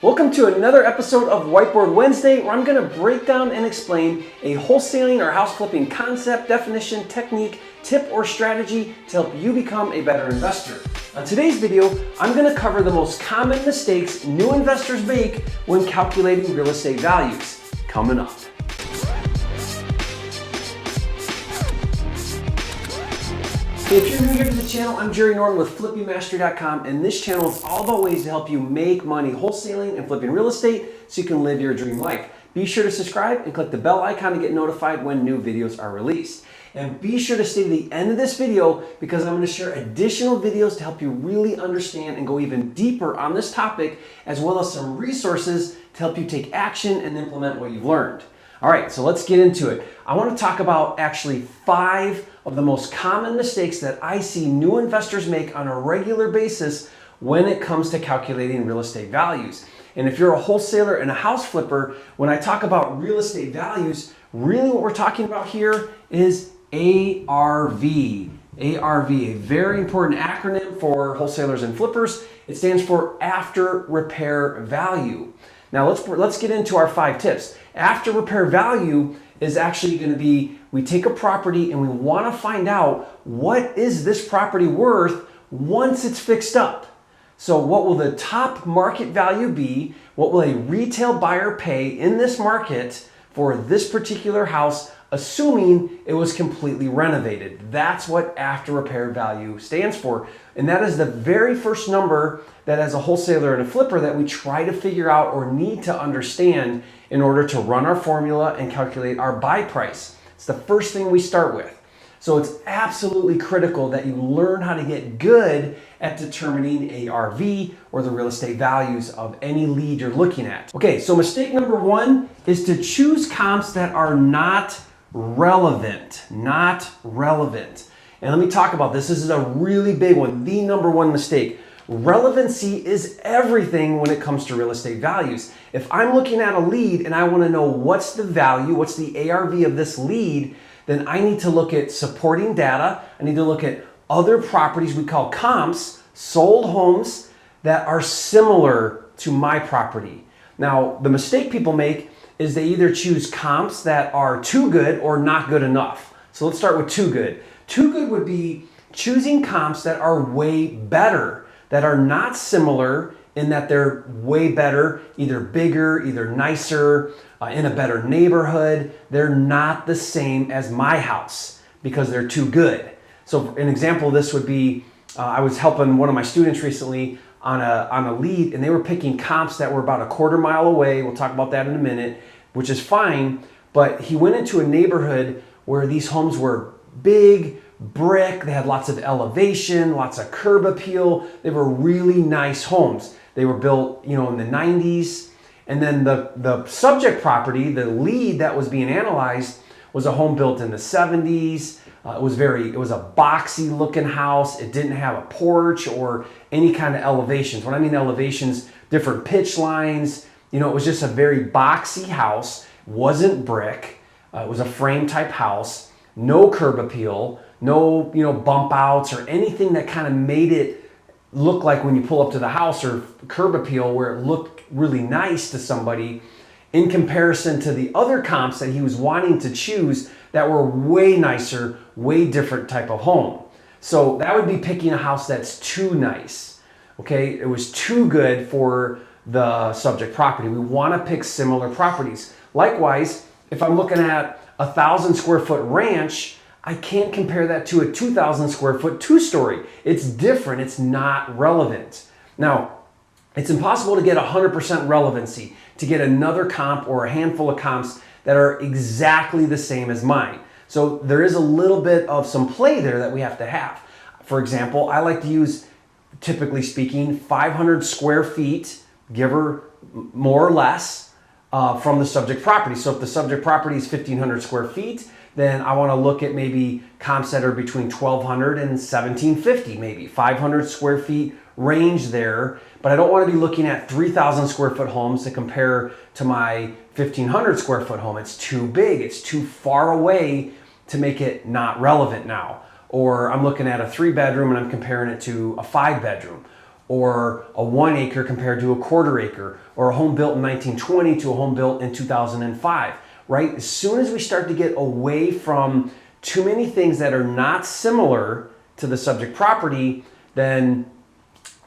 Welcome to another episode of Whiteboard Wednesday, where I'm going to break down and explain a wholesaling or house flipping concept, definition, technique, tip, or strategy to help you become a better investor. On today's video, I'm going to cover the most common mistakes new investors make when calculating real estate values. Coming up. Hey, if you're new here to the channel, I'm Norton with FlippingMastery.com, and this channel is all about ways to help you make money wholesaling and flipping real estate so you can live your dream life. Be sure to subscribe and click the bell icon to get notified when new videos are released. And be sure to stay to the end of this video because I'm going to share additional videos to help you really understand and go even deeper on this topic, as well as some resources to help you take action and implement what you've learned. All right, so let's get into it. I want to talk about actually 5 of the most common mistakes that I see new investors make on a regular basis when it comes to calculating real estate values. And if you're a wholesaler and a house flipper, when I talk about real estate values, really what we're talking about here is ARV. ARV, a very important acronym for wholesalers and flippers. It stands for after repair value. Now let's get into our 5 tips. After repair value is actually going to be, we take a property and we want to find out what is this property worth once it's fixed up. So what will the top market value be? What will a retail buyer pay in this market for this particular house, assuming it was completely renovated? That's what after repair value stands for. And that is the very first number that, as a wholesaler and a flipper, that we try to figure out or need to understand in order to run our formula and calculate our buy price. It's the first thing we start with. So it's absolutely critical that you learn how to get good at determining ARV, or the real estate values of any lead you're looking at. Okay, so mistake number 1 is to choose comps that are not relevant. Not relevant. And let me talk about this. This is a really big one, the number 1 mistake. Relevancy is everything when it comes to real estate values. If I'm looking at a lead and I want to know what's the value, what's the ARV of this lead, then I need to look at supporting data. I need to look at other properties we call comps, sold homes that are similar to my property. Now, the mistake people make is they either choose comps that are too good or not good enough. So let's start with too good. Too good would be choosing comps that are way better, that are not similar in that they're way better, either bigger, either nicer, in a better neighborhood. They're not the same as my house because they're too good. So an example of this would be, I was helping one of my students recently on a lead, and they were picking comps that were about a quarter mile away. We'll talk about that in a minute, which is fine. But he went into a neighborhood where these homes were big, brick, they had lots of elevation, lots of curb appeal. They were really nice homes. They were built, in the 90s. And then the subject property, the lead that was being analyzed, was a home built in the 70s. It was a boxy looking house. It didn't have a porch or any kind of elevations. When I mean elevations, different pitch lines. It was just a very boxy house. Wasn't brick. It was a frame type house. No curb appeal. No, bump outs or anything that kind of made it look like when you pull up to the house, or curb appeal where it looked really nice to somebody, in comparison to the other comps that he was wanting to choose that were way nicer, way different type of home. So that would be picking a house that's too nice. Okay, it was too good for the subject property. We want to pick similar properties. Likewise, if I'm looking at a 1,000 square foot ranch, I can't compare that to a 2,000 square foot 2-story. It's different. It's not relevant. Now, it's impossible to get 100% relevancy, to get another comp or a handful of comps that are exactly the same as mine. So there is a little bit of some play there that we have to have. For example, I like to use, typically speaking, 500 square feet, give or more or less, from the subject property. So if the subject property is 1,500 square feet, then I want to look at maybe comps that are between 1,200 and 1,750, maybe 500 square feet range there. But I don't want to be looking at 3,000 square foot homes to compare to my 1,500 square foot home. It's too big. It's too far away to make it not relevant now. Or I'm looking at a 3-bedroom and I'm comparing it to a 5-bedroom. or a 1 acre compared to a quarter acre, or a home built in 1920 to a home built in 2005, right? As soon as we start to get away from too many things that are not similar to the subject property, then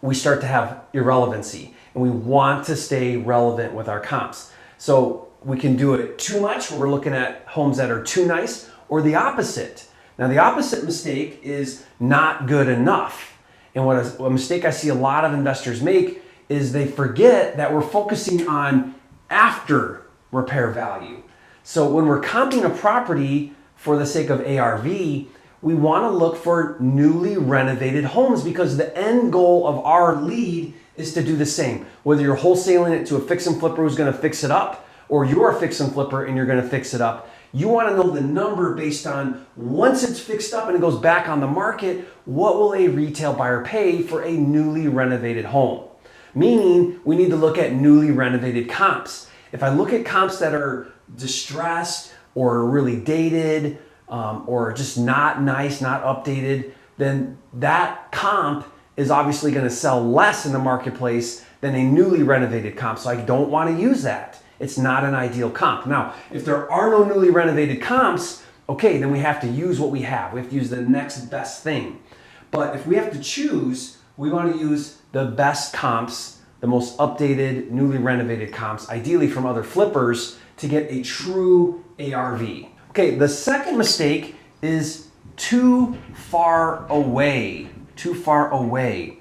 we start to have irrelevancy, and we want to stay relevant with our comps. So we can do it too much, where we're looking at homes that are too nice, or the opposite. Now, the opposite mistake is not good enough. And a mistake I see a lot of investors make is they forget that we're focusing on after repair value. So when we're comping a property for the sake of ARV, we want to look for newly renovated homes, because the end goal of our lead is to do the same. Whether you're wholesaling it to a fix and flipper who's going to fix it up, or you're a fix and flipper and you're going to fix it up, you want to know the number based on, once it's fixed up and it goes back on the market, what will a retail buyer pay for a newly renovated home? Meaning, we need to look at newly renovated comps. If I look at comps that are distressed or really dated, or just not nice, not updated, then that comp is obviously going to sell less in the marketplace than a newly renovated comp. So I don't want to use that. It's not an ideal comp. Now, if there are no newly renovated comps, okay, then we have to use what we have. We have to use the next best thing. But if we have to choose, we want to use the best comps, the most updated, newly renovated comps, ideally from other flippers, to get a true ARV. Okay, the second mistake is too far away. Too far away.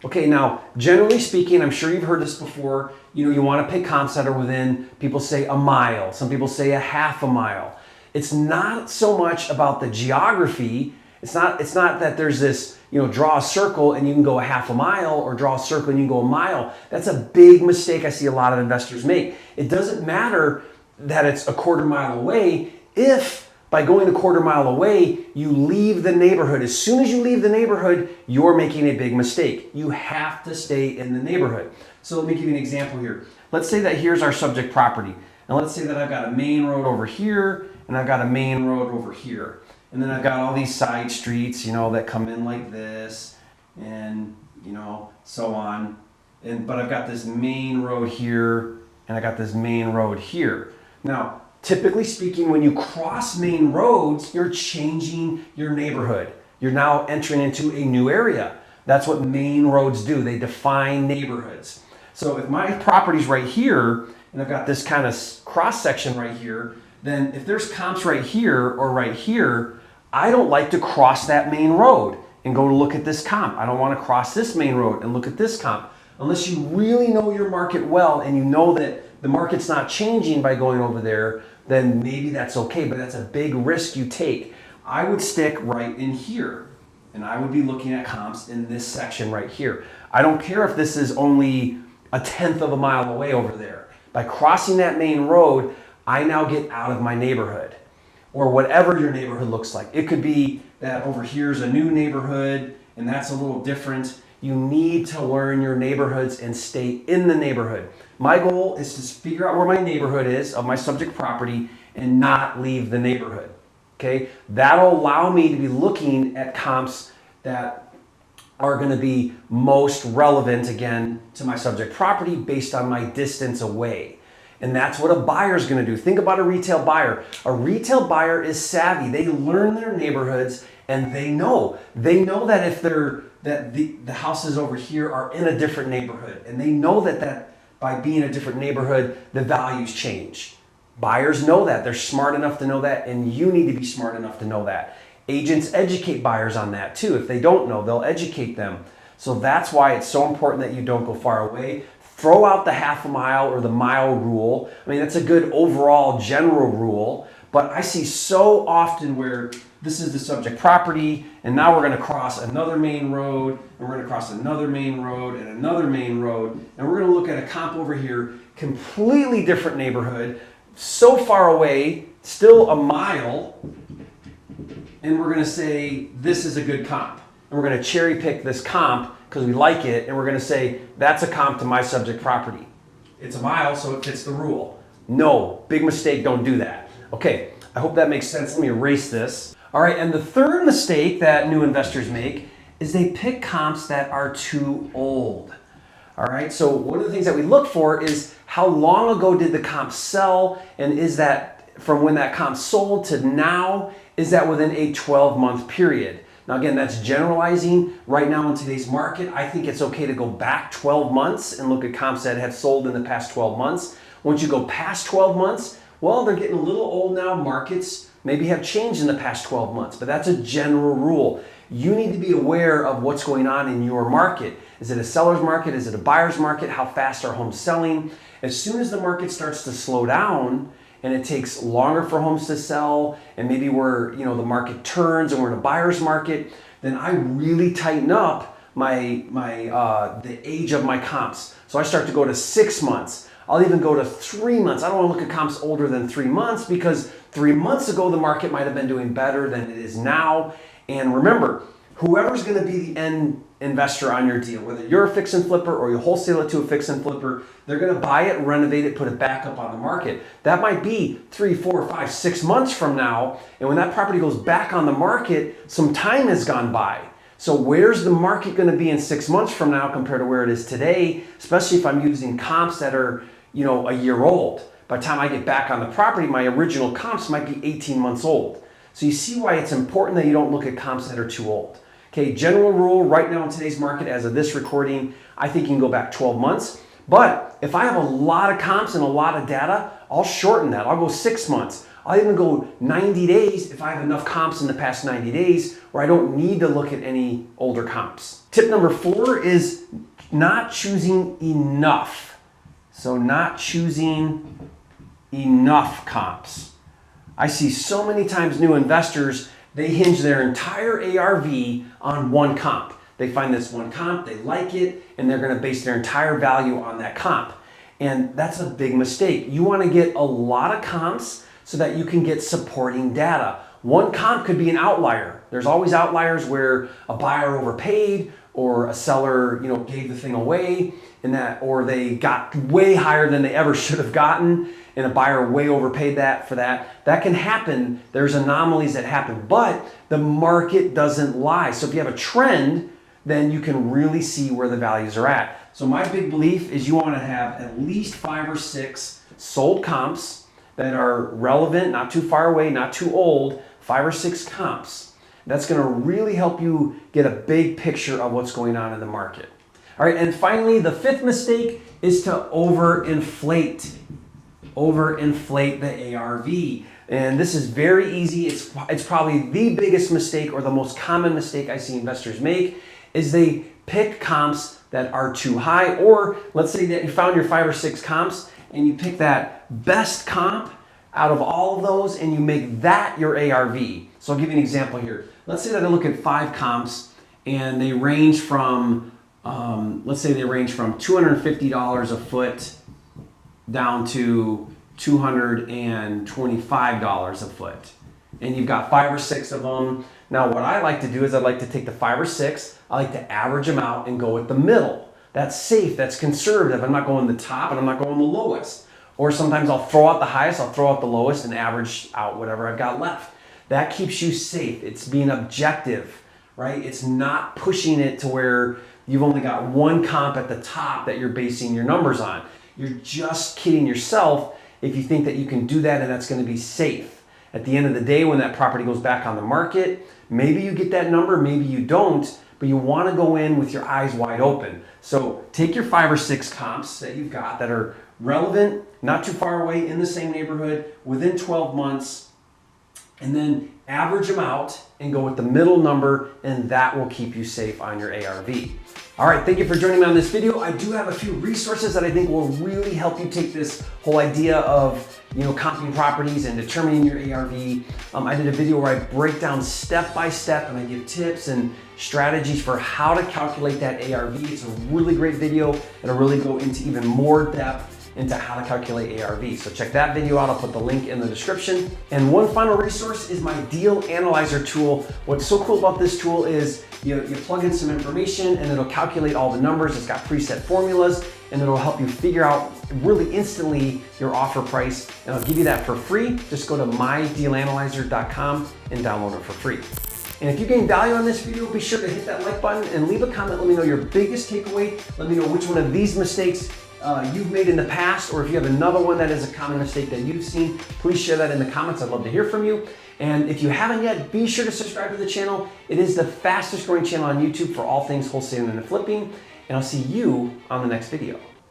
Okay, now, generally speaking, I'm sure you've heard this before, you want to pick comps that are within, people say a mile, some people say a half a mile. It's not so much about the geography. It's not that there's this, draw a circle and you can go a half a mile, or draw a circle and you can go a mile. That's a big mistake I see a lot of investors make. It doesn't matter that it's a quarter mile away if by going a quarter mile away, you leave the neighborhood. As soon as you leave the neighborhood, you're making a big mistake. You have to stay in the neighborhood. So let me give you an example here. Let's say that here's our subject property. And let's say that I've got a main road over here, and I've got a main road over here. And then I've got all these side streets, that come in like this, and, so on. But I've got this main road here, and I got this main road here. Now, typically speaking, when you cross main roads, you're changing your neighborhood. You're now entering into a new area. That's what main roads do. They define neighborhoods. So if my property's right here, and I've got this kind of cross section right here, then if there's comps right here or right here, I don't like to cross that main road and go to look at this comp. I don't want to cross this main road and look at this comp. Unless you really know your market well and you know that the market's not changing by going over there, then maybe that's okay, but that's a big risk you take. I would stick right in here, and I would be looking at comps in this section right here. I don't care if this is only a 1/10 of a mile away over there. By crossing that main road, I now get out of my neighborhood, or whatever your neighborhood looks like. It could be that over here's a new neighborhood, and that's a little different. You need to learn your neighborhoods and stay in the neighborhood. My goal is to figure out where my neighborhood is of my subject property and not leave the neighborhood. Okay? That'll allow me to be looking at comps that are going to be most relevant, again, to my subject property based on my distance away. And that's what a buyer is going to do. Think about a retail buyer. A retail buyer is savvy. They learn their neighborhoods, and they know that if the houses over here are in a different neighborhood, and they know that by being a different neighborhood, the values change. Buyers know that. They're smart enough to know that, and you need to be smart enough to know that. Agents educate buyers on that too. If they don't know, they'll educate them. So that's why it's so important that you don't go far away. Throw out the half a mile or the mile rule. I mean, that's a good overall general rule, but I see so often where this is the subject property, and now we're going to cross another main road, and we're going to cross another main road and another main road, and we're going to look at a comp over here, completely different neighborhood, so far away, still a mile, and we're going to say this is a good comp. And we're going to cherry pick this comp because we like it, and we're going to say that's a comp to my subject property. It's a mile, so it fits the rule. No, big mistake, don't do that. Okay, I hope that makes sense. Let me erase this. All right, and the third mistake that new investors make is they pick comps that are too old. All right, so one of the things that we look for is how long ago did the comp sell, and is that from when that comp sold to now, is that within a 12-month period? Now again, that's generalizing. Right now in today's market, I think it's okay to go back 12 months and look at comps that have sold in the past 12 months. Once you go past 12 months, well, they're getting a little old now. Markets maybe have changed in the past 12 months, but that's a general rule. You need to be aware of what's going on in your market. Is it a seller's market? Is it a buyer's market? How fast are homes selling? As soon as the market starts to slow down and it takes longer for homes to sell, and maybe the market turns and we're in a buyer's market, then I really tighten up the age of my comps. So I start to go to 6 months. I'll even go to 3 months. I don't want to look at comps older than 3 months, because 3 months ago the market might have been doing better than it is now. And remember, whoever's going to be the end investor on your deal, whether you're a fix and flipper or you wholesale it to a fix and flipper, they're going to buy it, renovate it, put it back up on the market. That might be 3, 4, 5, 6 months from now. And when that property goes back on the market, some time has gone by. So where's the market going to be in 6 months from now compared to where it is today, especially if I'm using comps that are, a year old? By the time I get back on the property, my original comps might be 18 months old. So you see why it's important that you don't look at comps that are too old. Okay, general rule right now in today's market, as of this recording, I think you can go back 12 months. But if I have a lot of comps and a lot of data, I'll shorten that. I'll go 6 months. I'll even go 90 days if I have enough comps in the past 90 days where I don't need to look at any older comps. Tip number 4 is not choosing enough. So not choosing enough comps. I see so many times new investors, they hinge their entire ARV on one comp. They find this one comp, they like it, and they're going to base their entire value on that comp. And that's a big mistake. You want to get a lot of comps so that you can get supporting data. One comp could be an outlier. There's always outliers where a buyer overpaid, or a seller, gave the thing away, or they got way higher than they ever should have gotten, and a buyer way overpaid for that. That can happen. There's anomalies that happen, but the market doesn't lie. So if you have a trend, then you can really see where the values are at. So my big belief is you want to have at least 5 or 6 sold comps that are relevant, not too far away, not too old, 5 or 6 comps. That's going to really help you get a big picture of what's going on in the market. All right, and finally, the 5th mistake is to overinflate. Overinflate the ARV. And this is very easy. It's probably the biggest mistake, or the most common mistake I see investors make, is they pick comps that are too high. Or let's say that you found your 5 or 6 comps and you pick that best comp out of all of those and you make that your ARV. So I'll give you an example here. Let's say that I look at 5 comps and they range from, let's say they range from $250 a foot down to $225 a foot. And you've got 5 or 6 of them. Now what I like to do is I like to take the 5 or 6, I like to average them out and go with the middle. That's safe, that's conservative. I'm not going the top and I'm not going the lowest. Or sometimes I'll throw out the highest, I'll throw out the lowest and average out whatever I've got left. That keeps you safe. It's being objective, right? It's not pushing it to where you've only got one comp at the top that you're basing your numbers on. You're just kidding yourself if you think that you can do that and that's going to be safe. At the end of the day, when that property goes back on the market, maybe you get that number, maybe you don't, but you want to go in with your eyes wide open. So take your 5 or 6 comps that you've got that are relevant, not too far away, in the same neighborhood, within 12 months, and then average them out and go with the middle number, and that will keep you safe on your ARV. All right, thank you for joining me on this video. I do have a few resources that I think will really help you take this whole idea of, comping properties and determining your ARV. I did a video where I break down step by step and I give tips and strategies for how to calculate that ARV. It's a really great video. It'll really go into even more depth into how to calculate ARV. So check that video out. I'll put the link in the description. And one final resource is my deal analyzer tool. What's so cool about this tool is you plug in some information and it'll calculate all the numbers. It's got preset formulas and it'll help you figure out really instantly your offer price. And I'll give you that for free. Just go to mydealanalyzer.com and download it for free. And if you gain value on this video, be sure to hit that like button and leave a comment. Let me know your biggest takeaway. Let me know which one of these mistakes you've made in the past, or if you have another one that is a common mistake that you've seen, please share that in the comments. I'd love to hear from you. And if you haven't yet, be sure to subscribe to the channel. It is the fastest growing channel on YouTube for all things wholesaling and flipping. And I'll see you on the next video.